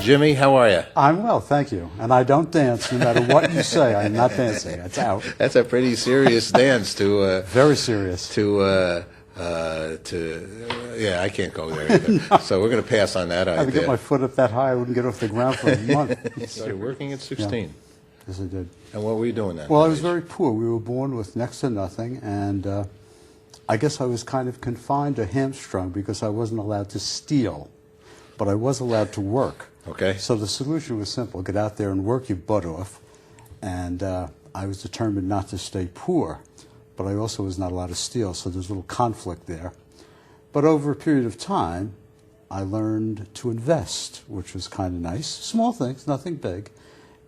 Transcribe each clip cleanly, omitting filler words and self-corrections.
Jimmy, how are you? I'm well, thank you. And I don't dance, no matter what you say. I'm not dancing. It's out. That's a pretty serious dance to. Very serious. Yeah, I can't go there either. No. So we're going to pass on that idea. I had to get my foot up that high. I wouldn't get off the ground for a month. You started working at 16. Yeah. Yes, I did. And what were you doing then? Well, I was very poor. We were born with next to nothing, and I guess I was kind of confined or hamstrung because I wasn't allowed to steal, but I was allowed to work. Okay. So the solution was simple. Get out there and work your butt off. And I was determined not to stay poor, but I also was not allowed to steal, so there's a little conflict there. But over a period of time, I learned to invest, which was kind of nice. Small things, nothing big,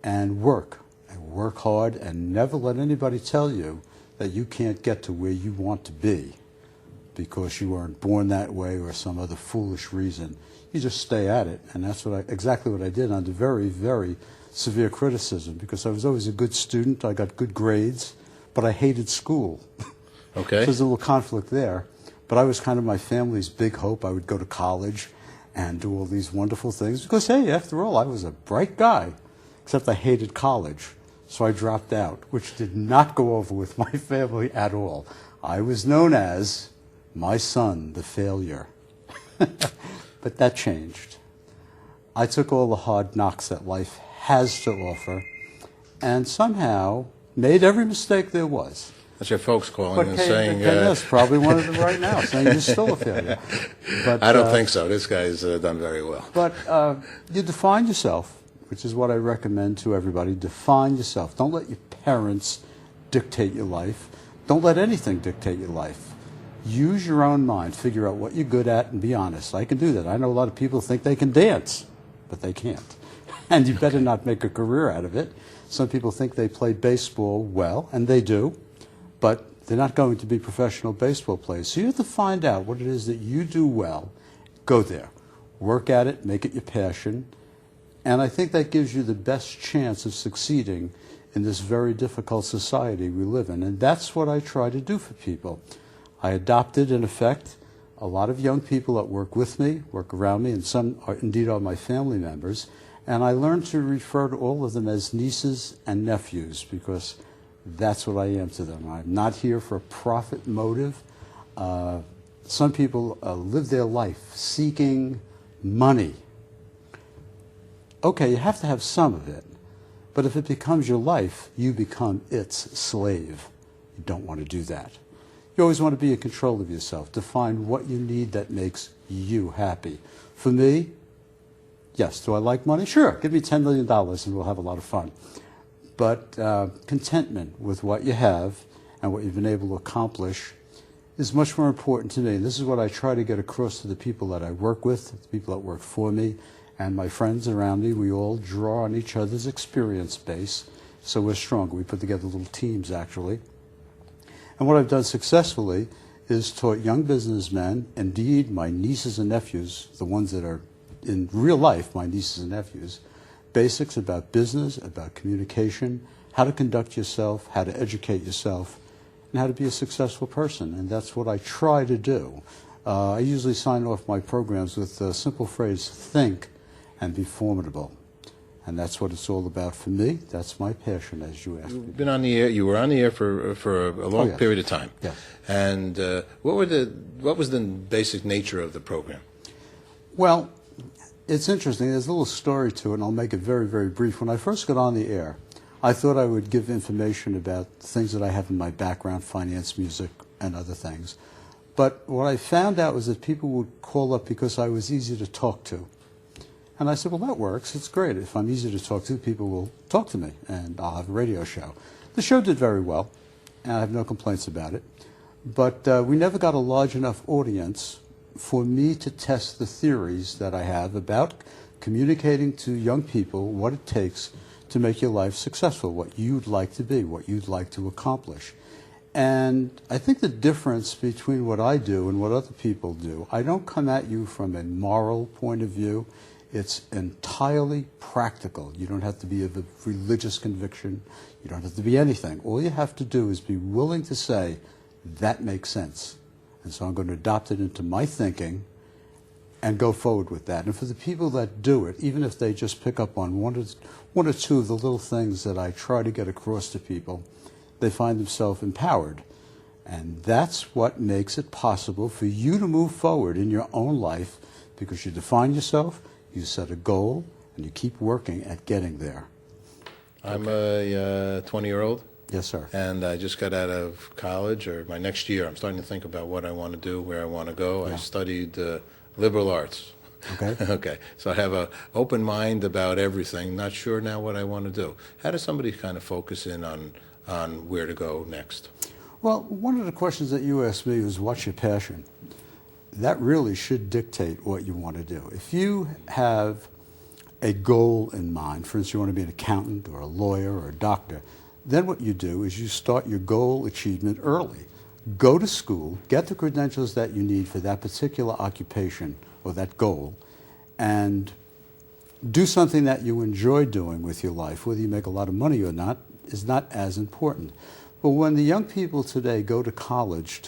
and work. And work hard and never let anybody tell you that you can't get to where you want to be because you weren't born that way or some other foolish reason. You just stay at it, and that's exactly what I did under very, very severe criticism because I was always a good student. I got good grades, but I hated school. Okay. So there's a little conflict there. But I was kind of my family's big hope. I would go to college and do all these wonderful things because, hey, after all, I was a bright guy, except I hated college. So I dropped out, which did not go over with my family at all. I was known as my son, the failure. But that changed. I took all the hard knocks that life has to offer and somehow made every mistake there was. That's your folks calling and saying... Yes, probably one of them right now, saying you're still a failure. But, I don't think so. This guy's done very well. But you define yourself, which is what I recommend to everybody. Define yourself. Don't let your parents dictate your life. Don't let anything dictate your life. Use your own mind. Figure out what you're good at and be honest. I can do that. I know a lot of people think they can dance, but they can't. And you better not make a career out of it. Some people think they play baseball well, and they do, but they're not going to be professional baseball players. So you have to find out what it is that you do well. Go there. Work at it. Make it your passion. And I think that gives you the best chance of succeeding in this very difficult society we live in. And that's what I try to do for people. I adopted, in effect, a lot of young people that work with me, work around me, and some are, indeed are my family members. And I learned to refer to all of them as nieces and nephews because that's what I am to them. I'm not here for a profit motive. Some people live their life seeking money. Okay, you have to have some of it, but if it becomes your life, you become its slave. You don't want to do that. You always want to be in control of yourself. Define what you need that makes you happy. For me, yes, do I like money? Sure, give me $10 million and we'll have a lot of fun. But contentment with what you have and what you've been able to accomplish is much more important to me. And this is what I try to get across to the people that I work with, the people that work for me, and my friends around me. We all draw on each other's experience base, so we're stronger. We put together little teams, actually. And what I've done successfully is taught young businessmen, indeed my nieces and nephews, the ones that are in real life, my nieces and nephews, basics about business, about communication, how to conduct yourself, how to educate yourself, and how to be a successful person. And that's what I try to do. I usually sign off my programs with the simple phrase, think and be formidable. And that's what it's all about for me. That's my passion, as you asked me. You've been on the air. You were on the air for a long period of time. Yes. And what was the basic nature of the program? Well, it's interesting. There's a little story to it, and I'll make it very, very brief. When I first got on the air, I thought I would give information about things that I have in my background, finance, music, and other things. But what I found out was that people would call up because I was easy to talk to. And I said, well, that works. It's great. If I'm easy to talk to, people will talk to me, and I'll have a radio show. The show did very well, and I have no complaints about it. But we never got a large enough audience for me to test the theories that I have about communicating to young people what it takes to make your life successful, what you'd like to be, what you'd like to accomplish. And I think the difference between what I do and what other people do, I don't come at you from a moral point of view. It's entirely practical. You don't have to be of a religious conviction. You don't have to be anything. All you have to do is be willing to say, that makes sense. And so I'm going to adopt it into my thinking and go forward with that. And for the people that do it, even if they just pick up on one or two of the little things that I try to get across to people, they find themselves empowered. And that's what makes it possible for you to move forward in your own life, because you define yourself, you set a goal, and you keep working at getting there. I'm a 20-year-old, Yes, sir. and I just got out of college, or my next year. I'm starting to think about what I want to do, where I want to go. Yeah. I studied liberal arts. Okay. Okay, so I have an open mind about everything, not sure now what I want to do. How does somebody kind of focus in on where to go next? Well, one of the questions that you asked me was, what's your passion? That really should dictate what you want to do. If you have a goal in mind, for instance, you want to be an accountant or a lawyer or a doctor, then what you do is you start your goal achievement early. Go to school, get the credentials that you need for that particular occupation or that goal, and do something that you enjoy doing with your life. Whether you make a lot of money or not is not as important. But when the young people today go to college,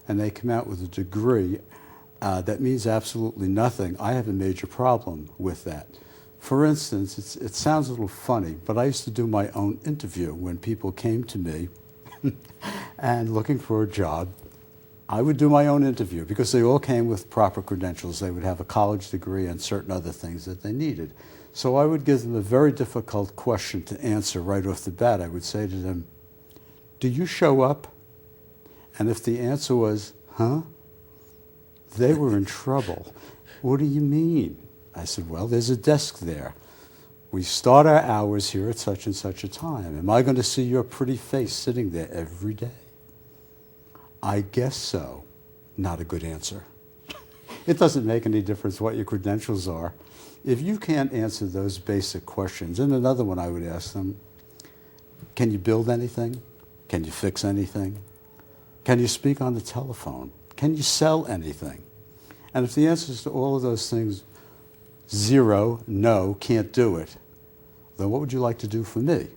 and they come out with a degree that means absolutely nothing, I have a major problem with that. For instance, it sounds a little funny, but I used to do my own interview when people came to me and looking for a job. I would do my own interview because they all came with proper credentials. They would have a college degree and certain other things that they needed. So I would give them a very difficult question to answer right off the bat. I would say to them, do you show up? And if the answer was, huh? They were in trouble. What do you mean? I said, well, there's a desk there. We start our hours here at such and such a time. Am I going to see your pretty face sitting there every day? I guess so. Not a good answer. It doesn't make any difference what your credentials are. If you can't answer those basic questions, and another one I would ask them, can you build anything? Can you fix anything? Can you speak on the telephone? Can you sell anything? And if the answers to all of those things, 0, no, can't do it, then what would you like to do for me?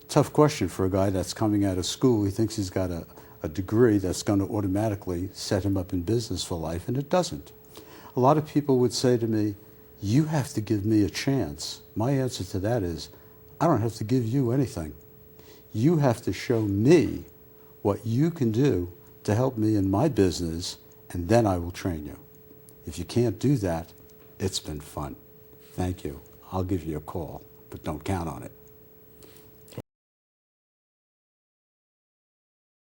Tough question for a guy that's coming out of school. He thinks he's got a degree that's going to automatically set him up in business for life, and it doesn't. A lot of people would say to me, you have to give me a chance. My answer to that is, I don't have to give you anything. You have to show me what you can do to help me in my business, and then I will train you. If you can't do that, it's been fun. Thank you. I'll give you a call, but don't count on it.